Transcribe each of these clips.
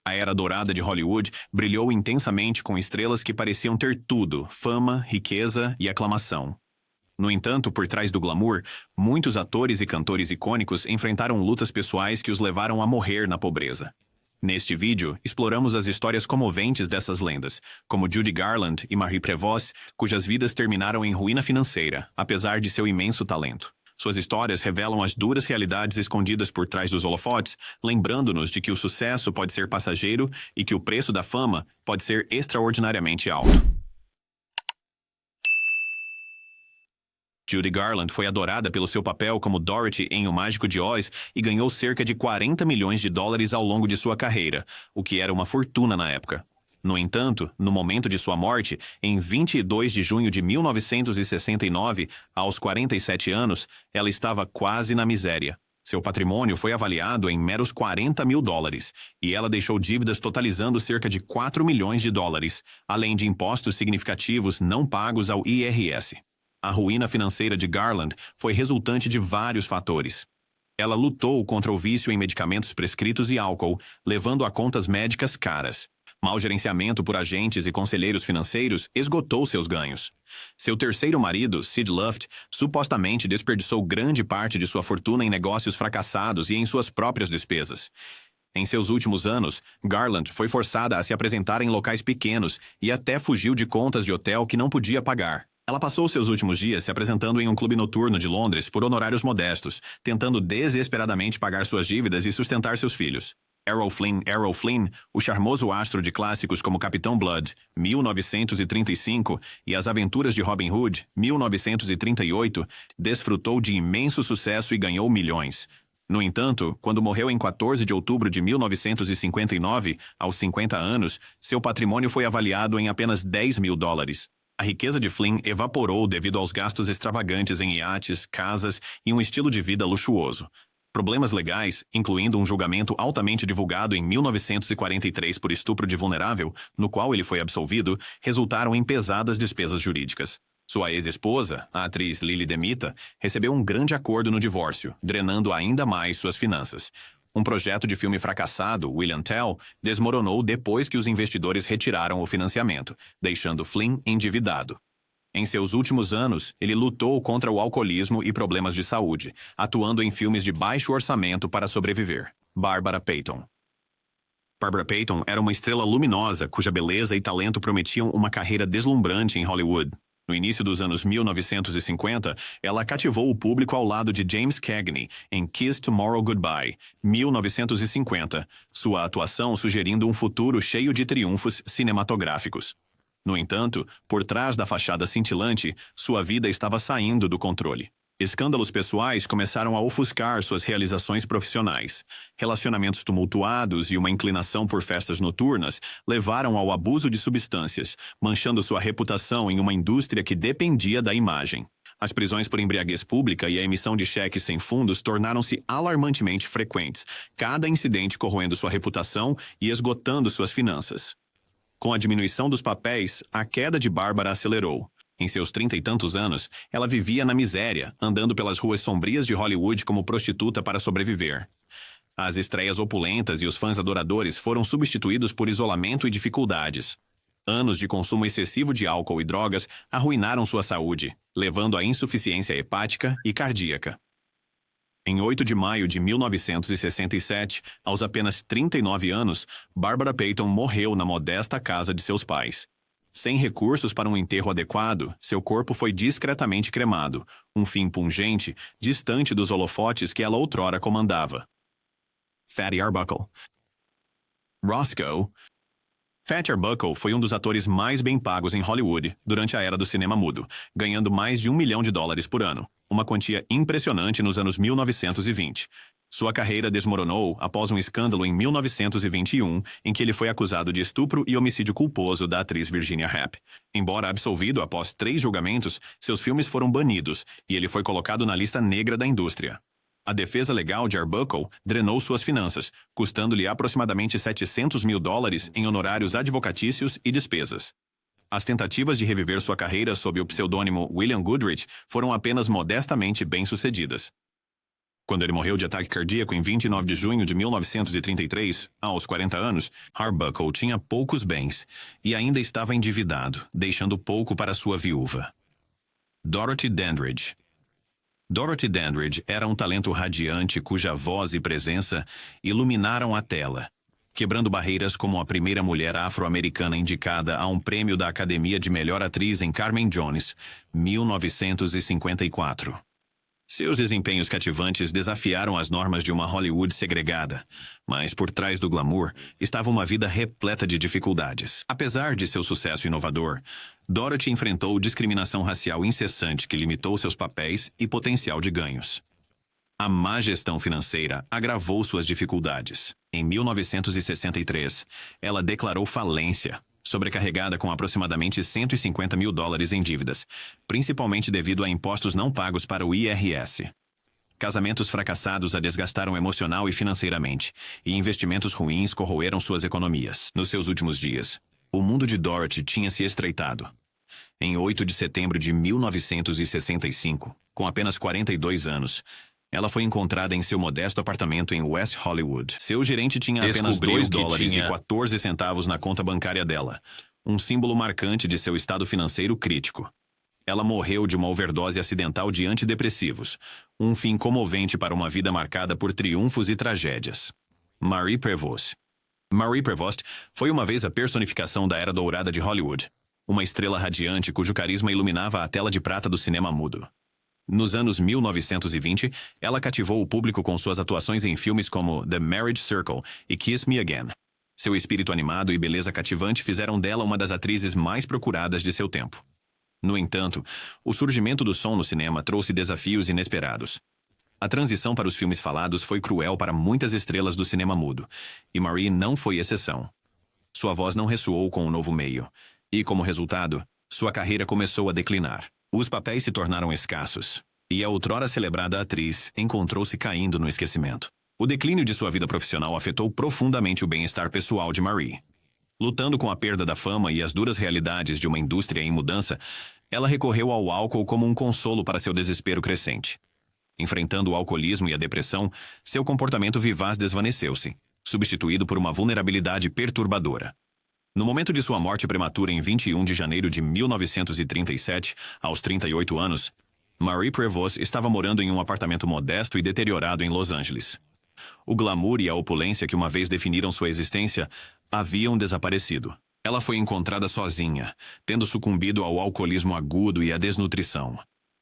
A era dourada de Hollywood brilhou intensamente com estrelas que pareciam ter tudo: fama, riqueza e aclamação. No entanto, por trás do glamour, muitos atores e cantores icônicos enfrentaram lutas pessoais que os levaram a morrer na pobreza. Neste vídeo, exploramos as histórias comoventes dessas lendas, como Judy Garland e Marie Prevost, cujas vidas terminaram em ruína financeira, apesar de seu imenso talento. Suas histórias revelam as duras realidades escondidas por trás dos holofotes, lembrando-nos de que o sucesso pode ser passageiro e que o preço da fama pode ser extraordinariamente alto. Judy Garland foi adorada pelo seu papel como Dorothy em O Mágico de Oz e ganhou cerca de 40 milhões de dólares ao longo de sua carreira, o que era uma fortuna na época. No entanto, no momento de sua morte, em 22 de junho de 1969, aos 47 anos, ela estava quase na miséria. Seu patrimônio foi avaliado em meros 40 mil dólares, e ela deixou dívidas totalizando cerca de 4 milhões de dólares, além de impostos significativos não pagos ao IRS. A ruína financeira de Garland foi resultante de vários fatores. Ela lutou contra o vício em medicamentos prescritos e álcool, levando a contas médicas caras. Mau gerenciamento por agentes e conselheiros financeiros esgotou seus ganhos. Seu terceiro marido, Sid Luft, supostamente desperdiçou grande parte de sua fortuna em negócios fracassados e em suas próprias despesas. Em seus últimos anos, Garland foi forçada a se apresentar em locais pequenos e até fugiu de contas de hotel que não podia pagar. Ela passou seus últimos dias se apresentando em um clube noturno de Londres por honorários modestos, tentando desesperadamente pagar suas dívidas e sustentar seus filhos. Errol Flynn, o charmoso astro de clássicos como Capitão Blood, 1935, e As Aventuras de Robin Hood, 1938, desfrutou de imenso sucesso e ganhou milhões. No entanto, quando morreu em 14 de outubro de 1959, aos 50 anos, seu patrimônio foi avaliado em apenas 10 mil dólares. A riqueza de Flynn evaporou devido aos gastos extravagantes em iates, casas e um estilo de vida luxuoso. Problemas legais, incluindo um julgamento altamente divulgado em 1943 por estupro de vulnerável, no qual ele foi absolvido, resultaram em pesadas despesas jurídicas. Sua ex-esposa, a atriz Lily DeMita, recebeu um grande acordo no divórcio, drenando ainda mais suas finanças. Um projeto de filme fracassado, William Tell, desmoronou depois que os investidores retiraram o financiamento, deixando Flynn endividado. Em seus últimos anos, ele lutou contra o alcoolismo e problemas de saúde, atuando em filmes de baixo orçamento para sobreviver. Barbara Payton. Barbara Payton era uma estrela luminosa cuja beleza e talento prometiam uma carreira deslumbrante em Hollywood. No início dos anos 1950, ela cativou o público ao lado de James Cagney em Kiss Tomorrow Goodbye, 1950, sua atuação sugerindo um futuro cheio de triunfos cinematográficos. No entanto, por trás da fachada cintilante, sua vida estava saindo do controle. Escândalos pessoais começaram a ofuscar suas realizações profissionais. Relacionamentos tumultuados e uma inclinação por festas noturnas levaram ao abuso de substâncias, manchando sua reputação em uma indústria que dependia da imagem. As prisões por embriaguez pública e a emissão de cheques sem fundos tornaram-se alarmantemente frequentes, cada incidente corroendo sua reputação e esgotando suas finanças. Com a diminuição dos papéis, a queda de Bárbara acelerou. Em seus 30 e tantos anos, ela vivia na miséria, andando pelas ruas sombrias de Hollywood como prostituta para sobreviver. As estreias opulentas e os fãs adoradores foram substituídos por isolamento e dificuldades. Anos de consumo excessivo de álcool e drogas arruinaram sua saúde, levando à insuficiência hepática e cardíaca. Em 8 de maio de 1967, aos apenas 39 anos, Barbara Payton morreu na modesta casa de seus pais. Sem recursos para um enterro adequado, seu corpo foi discretamente cremado, um fim pungente, distante dos holofotes que ela outrora comandava. Fatty Arbuckle. Roscoe. Fatty Arbuckle foi um dos atores mais bem pagos em Hollywood durante a era do cinema mudo, ganhando mais de $1 milhão por ano, uma quantia impressionante nos anos 1920. Sua carreira desmoronou após um escândalo em 1921, em que ele foi acusado de estupro e homicídio culposo da atriz Virginia Rapp. Embora absolvido após 3 julgamentos, seus filmes foram banidos e ele foi colocado na lista negra da indústria. A defesa legal de Arbuckle drenou suas finanças, custando-lhe aproximadamente $700 mil em honorários advocatícios e despesas. As tentativas de reviver sua carreira sob o pseudônimo William Goodrich foram apenas modestamente bem-sucedidas. Quando ele morreu de ataque cardíaco em 29 de junho de 1933, aos 40 anos, Arbuckle tinha poucos bens e ainda estava endividado, deixando pouco para sua viúva. Dorothy Dandridge. Dorothy Dandridge era um talento radiante cuja voz e presença iluminaram a tela, quebrando barreiras como a primeira mulher afro-americana indicada a um prêmio da Academia de Melhor Atriz em Carmen Jones, 1954. Seus desempenhos cativantes desafiaram as normas de uma Hollywood segregada, mas por trás do glamour estava uma vida repleta de dificuldades. Apesar de seu sucesso inovador, Dorothy enfrentou discriminação racial incessante que limitou seus papéis e potencial de ganhos. A má gestão financeira agravou suas dificuldades. Em 1963, ela declarou falência, sobrecarregada com aproximadamente $150 mil em dívidas, principalmente devido a impostos não pagos para o IRS. Casamentos fracassados a desgastaram emocional e financeiramente, e investimentos ruins corroeram suas economias. Nos seus últimos dias, o mundo de Dorothy tinha se estreitado. Em 8 de setembro de 1965, com apenas 42 anos, ela foi encontrada em seu modesto apartamento em West Hollywood. Seu gerente tinha apenas $2,14 na conta bancária dela, um símbolo marcante de seu estado financeiro crítico. Ela morreu de uma overdose acidental de antidepressivos, um fim comovente para uma vida marcada por triunfos e tragédias. Marie Prevost. Marie Prevost foi uma vez a personificação da era dourada de Hollywood, uma estrela radiante cujo carisma iluminava a tela de prata do cinema mudo. Nos anos 1920, ela cativou o público com suas atuações em filmes como The Marriage Circle e Kiss Me Again. Seu espírito animado e beleza cativante fizeram dela uma das atrizes mais procuradas de seu tempo. No entanto, o surgimento do som no cinema trouxe desafios inesperados. A transição para os filmes falados foi cruel para muitas estrelas do cinema mudo, e Marie não foi exceção. Sua voz não ressoou com o novo meio, e, como resultado, sua carreira começou a declinar. Os papéis se tornaram escassos, e a outrora celebrada atriz encontrou-se caindo no esquecimento. O declínio de sua vida profissional afetou profundamente o bem-estar pessoal de Marie. Lutando com a perda da fama e as duras realidades de uma indústria em mudança, ela recorreu ao álcool como um consolo para seu desespero crescente. Enfrentando o alcoolismo e a depressão, seu comportamento vivaz desvaneceu-se, substituído por uma vulnerabilidade perturbadora. No momento de sua morte prematura em 21 de janeiro de 1937, aos 38 anos, Marie Prevost estava morando em um apartamento modesto e deteriorado em Los Angeles. O glamour e a opulência que uma vez definiram sua existência haviam desaparecido. Ela foi encontrada sozinha, tendo sucumbido ao alcoolismo agudo e à desnutrição.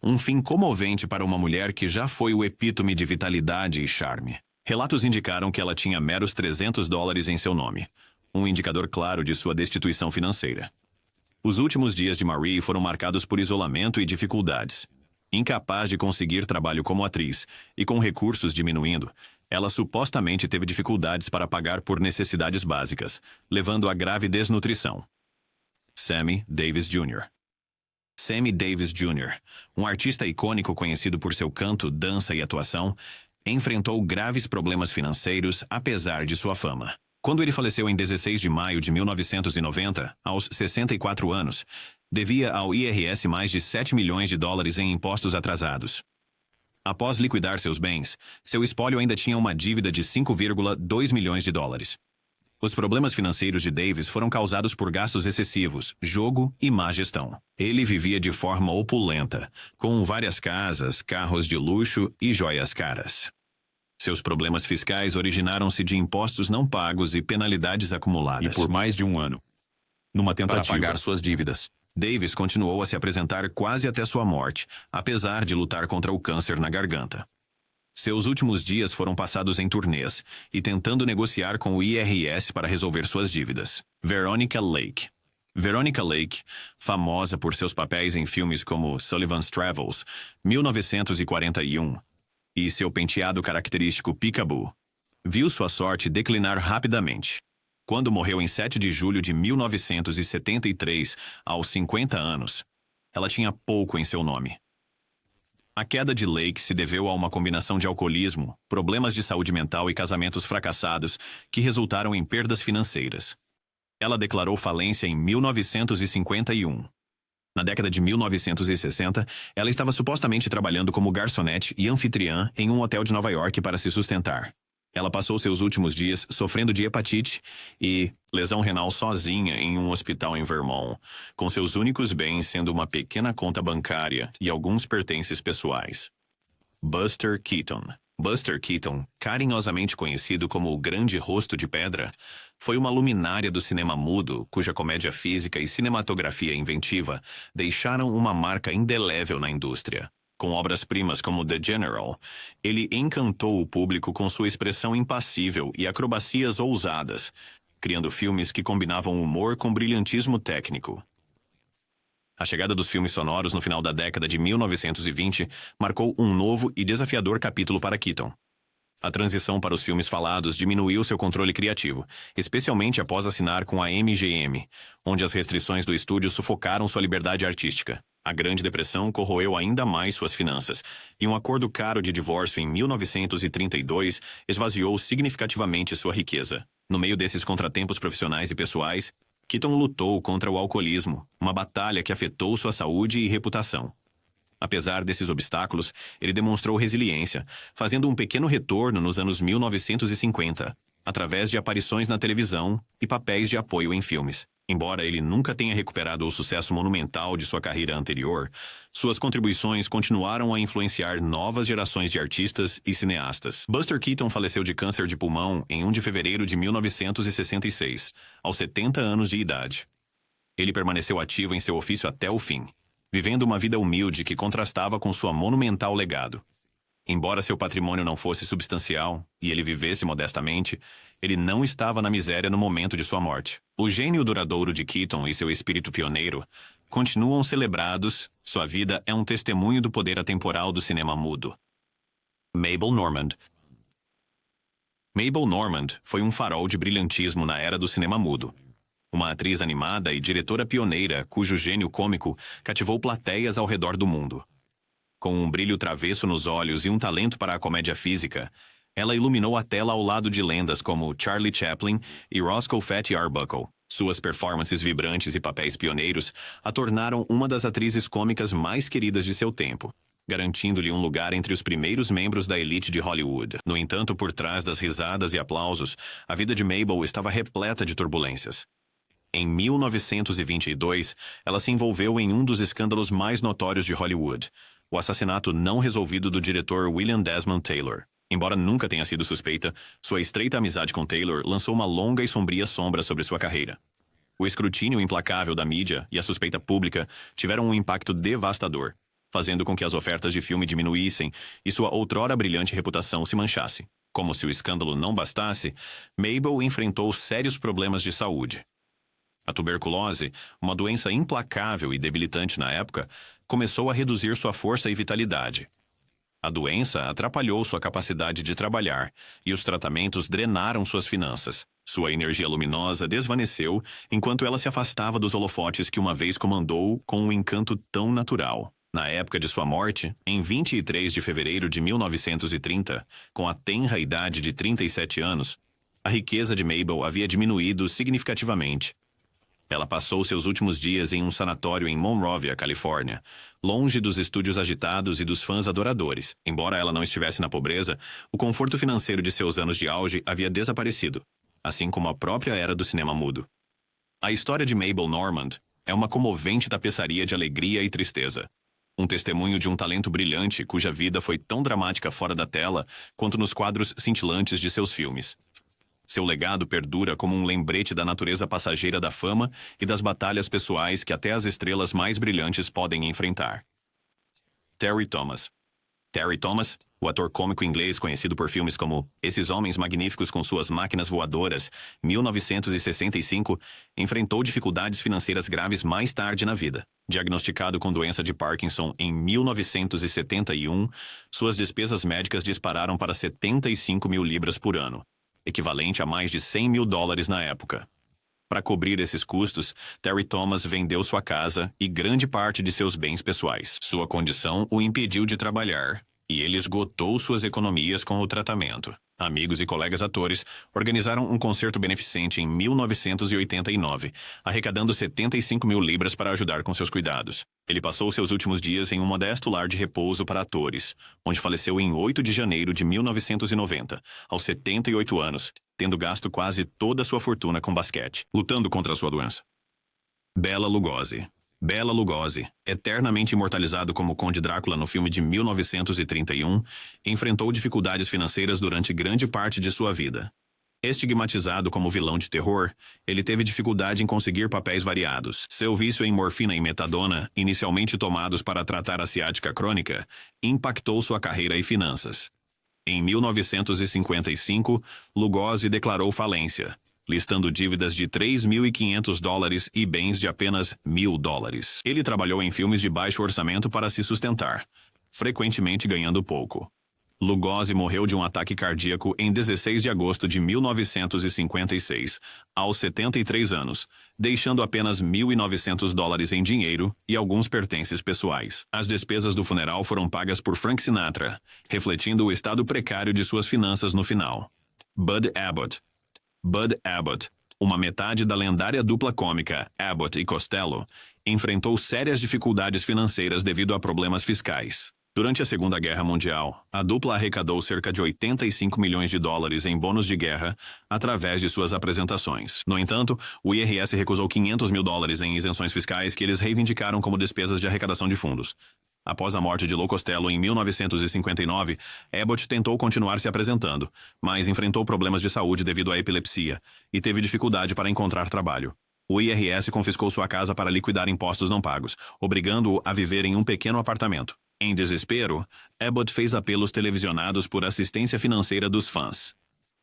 Um fim comovente para uma mulher que já foi o epítome de vitalidade e charme. Relatos indicaram que ela tinha meros $300 em seu nome, um indicador claro de sua destituição financeira. Os últimos dias de Marie foram marcados por isolamento e dificuldades. Incapaz de conseguir trabalho como atriz e com recursos diminuindo, ela supostamente teve dificuldades para pagar por necessidades básicas, levando a grave desnutrição. Sammy Davis Jr. Sammy Davis Jr., um artista icônico conhecido por seu canto, dança e atuação, enfrentou graves problemas financeiros apesar de sua fama. Quando ele faleceu em 16 de maio de 1990, aos 64 anos, devia ao IRS mais de $7 milhões em impostos atrasados. Após liquidar seus bens, seu espólio ainda tinha uma dívida de $5,2 milhões. Os problemas financeiros de Davis foram causados por gastos excessivos, jogo e má gestão. Ele vivia de forma opulenta, com várias casas, carros de luxo e joias caras. Seus problemas fiscais originaram-se de impostos não pagos e penalidades acumuladas. E por mais de um ano, numa tentativa para pagar suas dívidas, Davis continuou a se apresentar quase até sua morte, apesar de lutar contra o câncer na garganta. Seus últimos dias foram passados em turnês e tentando negociar com o IRS para resolver suas dívidas. Veronica Lake. Veronica Lake, famosa por seus papéis em filmes como Sullivan's Travels, 1941, e seu penteado característico Peekaboo, viu sua sorte declinar rapidamente. Quando morreu em 7 de julho de 1973, aos 50 anos, ela tinha pouco em seu nome. A queda de Lake se deveu a uma combinação de alcoolismo, problemas de saúde mental e casamentos fracassados que resultaram em perdas financeiras. Ela declarou falência em 1951. Na década de 1960, ela estava supostamente trabalhando como garçonete e anfitriã em um hotel de Nova York para se sustentar. Ela passou seus últimos dias sofrendo de hepatite e lesão renal sozinha em um hospital em Vermont, com seus únicos bens sendo uma pequena conta bancária e alguns pertences pessoais. Buster Keaton. Buster Keaton, carinhosamente conhecido como o Grande Rosto de Pedra, foi uma luminária do cinema mudo, cuja comédia física e cinematografia inventiva deixaram uma marca indelével na indústria. Com obras-primas como The General, ele encantou o público com sua expressão impassível e acrobacias ousadas, criando filmes que combinavam humor com brilhantismo técnico. A chegada dos filmes sonoros no final da década de 1920 marcou um novo e desafiador capítulo para Keaton. A transição para os filmes falados diminuiu seu controle criativo, especialmente após assinar com a MGM, onde as restrições do estúdio sufocaram sua liberdade artística. A Grande Depressão corroeu ainda mais suas finanças, e um acordo caro de divórcio em 1932 esvaziou significativamente sua riqueza. No meio desses contratempos profissionais e pessoais, Keaton lutou contra o alcoolismo, uma batalha que afetou sua saúde e reputação. Apesar desses obstáculos, ele demonstrou resiliência, fazendo um pequeno retorno nos anos 1950, através de aparições na televisão e papéis de apoio em filmes. Embora ele nunca tenha recuperado o sucesso monumental de sua carreira anterior, suas contribuições continuaram a influenciar novas gerações de artistas e cineastas. Buster Keaton faleceu de câncer de pulmão em 1 de fevereiro de 1966, aos 70 anos de idade. Ele permaneceu ativo em seu ofício até o fim, vivendo uma vida humilde que contrastava com sua monumental legado. Embora seu patrimônio não fosse substancial e ele vivesse modestamente, ele não estava na miséria no momento de sua morte. O gênio duradouro de Keaton e seu espírito pioneiro continuam celebrados. Sua vida é um testemunho do poder atemporal do cinema mudo. Mabel Normand. Mabel Normand foi um farol de brilhantismo na era do cinema mudo. Uma atriz animada e diretora pioneira cujo gênio cômico cativou plateias ao redor do mundo. Com um brilho travesso nos olhos e um talento para a comédia física, ela iluminou a tela ao lado de lendas como Charlie Chaplin e Roscoe Fatty Arbuckle. Suas performances vibrantes e papéis pioneiros a tornaram uma das atrizes cômicas mais queridas de seu tempo, garantindo-lhe um lugar entre os primeiros membros da elite de Hollywood. No entanto, por trás das risadas e aplausos, a vida de Mabel estava repleta de turbulências. Em 1922, ela se envolveu em um dos escândalos mais notórios de Hollywood, o assassinato não resolvido do diretor William Desmond Taylor. Embora nunca tenha sido suspeita, sua estreita amizade com Taylor lançou uma longa e sombria sombra sobre sua carreira. O escrutínio implacável da mídia e a suspeita pública tiveram um impacto devastador, fazendo com que as ofertas de filme diminuíssem e sua outrora brilhante reputação se manchasse. Como se o escândalo não bastasse, Mabel enfrentou sérios problemas de saúde. A tuberculose, uma doença implacável e debilitante na época, começou a reduzir sua força e vitalidade. A doença atrapalhou sua capacidade de trabalhar e os tratamentos drenaram suas finanças. Sua energia luminosa desvaneceu enquanto ela se afastava dos holofotes que uma vez comandou com um encanto tão natural. Na época de sua morte, em 23 de fevereiro de 1930, com a tenra idade de 37 anos, a riqueza de Mabel havia diminuído significativamente. Ela passou seus últimos dias em um sanatório em Monrovia, Califórnia, longe dos estúdios agitados e dos fãs adoradores. Embora ela não estivesse na pobreza, o conforto financeiro de seus anos de auge havia desaparecido, assim como a própria era do cinema mudo. A história de Mabel Normand é uma comovente tapeçaria de alegria e tristeza. Um testemunho de um talento brilhante cuja vida foi tão dramática fora da tela quanto nos quadros cintilantes de seus filmes. Seu legado perdura como um lembrete da natureza passageira da fama e das batalhas pessoais que até as estrelas mais brilhantes podem enfrentar. Terry Thomas. Terry Thomas, o ator cômico inglês conhecido por filmes como Esses Homens Magníficos com Suas Máquinas Voadoras, 1965, enfrentou dificuldades financeiras graves mais tarde na vida. Diagnosticado com doença de Parkinson em 1971, suas despesas médicas dispararam para 75 mil libras por ano, equivalente a mais de $100 mil na época. Para cobrir esses custos, Terry Thomas vendeu sua casa e grande parte de seus bens pessoais. Sua condição o impediu de trabalhar, e ele esgotou suas economias com o tratamento. Amigos e colegas atores organizaram um concerto beneficente em 1989, arrecadando 75 mil libras para ajudar com seus cuidados. Ele passou seus últimos dias em um modesto lar de repouso para atores, onde faleceu em 8 de janeiro de 1990, aos 78 anos, tendo gasto quase toda a sua fortuna com basquete, lutando contra a sua doença. Bela Lugosi. Bela Lugosi, eternamente imortalizado como Conde Drácula no filme de 1931, enfrentou dificuldades financeiras durante grande parte de sua vida. Estigmatizado como vilão de terror, ele teve dificuldade em conseguir papéis variados. Seu vício em morfina e metadona, inicialmente tomados para tratar a ciática crônica, impactou sua carreira e finanças. Em 1955, Lugosi declarou falência, listando dívidas de $3.500 e bens de apenas $1.000. Ele trabalhou em filmes de baixo orçamento para se sustentar, frequentemente ganhando pouco. Lugosi morreu de um ataque cardíaco em 16 de agosto de 1956, aos 73 anos, deixando apenas $1.900 em dinheiro e alguns pertences pessoais. As despesas do funeral foram pagas por Frank Sinatra, refletindo o estado precário de suas finanças no final. Bud Abbott, uma metade da lendária dupla cômica Abbott e Costello, enfrentou sérias dificuldades financeiras devido a problemas fiscais. Durante a Segunda Guerra Mundial, a dupla arrecadou cerca de $85 milhões em bônus de guerra através de suas apresentações. No entanto, o IRS recusou $500 mil em isenções fiscais que eles reivindicaram como despesas de arrecadação de fundos. Após a morte de Lou Costello em 1959, Abbott tentou continuar se apresentando, mas enfrentou problemas de saúde devido à epilepsia e teve dificuldade para encontrar trabalho. O IRS confiscou sua casa para liquidar impostos não pagos, obrigando-o a viver em um pequeno apartamento. Em desespero, Abbott fez apelos televisionados por assistência financeira dos fãs.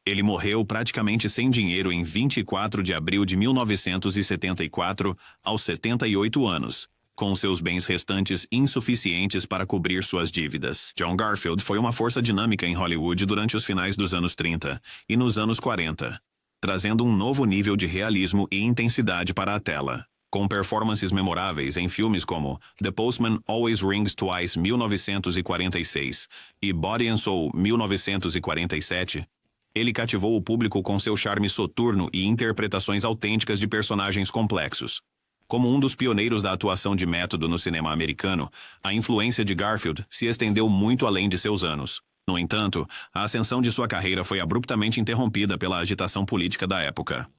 Ele morreu praticamente sem dinheiro em 24 de abril de 1974, aos 78 anos. Com seus bens restantes insuficientes para cobrir suas dívidas. John Garfield foi uma força dinâmica em Hollywood durante os finais dos anos 30 e nos anos 40, trazendo um novo nível de realismo e intensidade para a tela. Com performances memoráveis em filmes como The Postman Always Rings Twice, 1946, e Body and Soul, 1947, ele cativou o público com seu charme soturno e interpretações autênticas de personagens complexos. Como um dos pioneiros da atuação de método no cinema americano, a influência de Garfield se estendeu muito além de seus anos. No entanto, a ascensão de sua carreira foi abruptamente interrompida pela agitação política da época.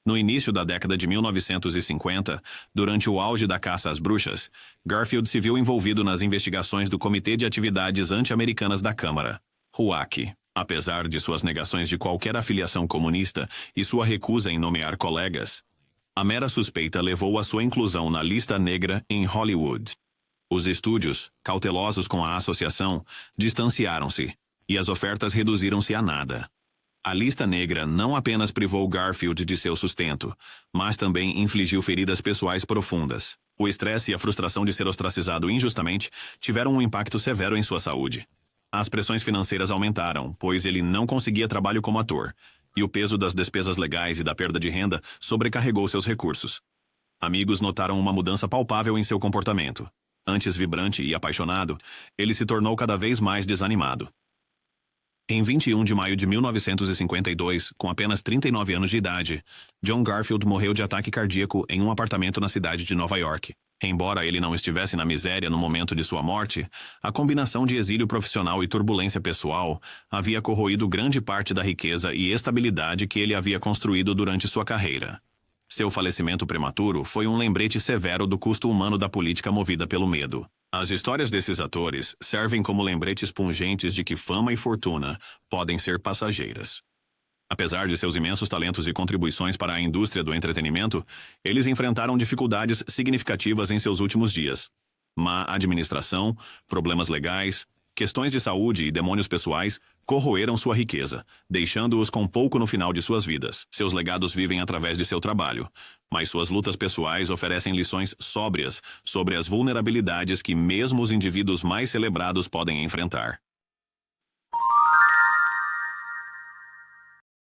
No início da década de 1950, durante o auge da caça às bruxas, Garfield se viu envolvido nas investigações do Comitê de Atividades Anti-Americanas da Câmara, RUAC. Apesar de suas negações de qualquer afiliação comunista e sua recusa em nomear colegas, a mera suspeita levou à sua inclusão na lista negra em Hollywood. Os estúdios, cautelosos com a associação, distanciaram-se, e as ofertas reduziram-se a nada. A lista negra não apenas privou Garfield de seu sustento, mas também infligiu feridas pessoais profundas. O estresse e a frustração de ser ostracizado injustamente tiveram um impacto severo em sua saúde. As pressões financeiras aumentaram, pois ele não conseguia trabalho como ator, e o peso das despesas legais e da perda de renda sobrecarregou seus recursos. Amigos notaram uma mudança palpável em seu comportamento. Antes vibrante e apaixonado, ele se tornou cada vez mais desanimado. Em 21 de maio de 1952, com apenas 39 anos de idade, John Garfield morreu de ataque cardíaco em um apartamento na cidade de Nova York. Embora ele não estivesse na miséria no momento de sua morte, a combinação de exílio profissional e turbulência pessoal havia corroído grande parte da riqueza e estabilidade que ele havia construído durante sua carreira. Seu falecimento prematuro foi um lembrete severo do custo humano da política movida pelo medo. As histórias desses atores servem como lembretes pungentes de que fama e fortuna podem ser passageiras. Apesar de seus imensos talentos e contribuições para a indústria do entretenimento, eles enfrentaram dificuldades significativas em seus últimos dias. Má administração, problemas legais, questões de saúde e demônios pessoais corroeram sua riqueza, deixando-os com pouco no final de suas vidas. Seus legados vivem através de seu trabalho, mas suas lutas pessoais oferecem lições sóbrias sobre as vulnerabilidades que mesmo os indivíduos mais celebrados podem enfrentar.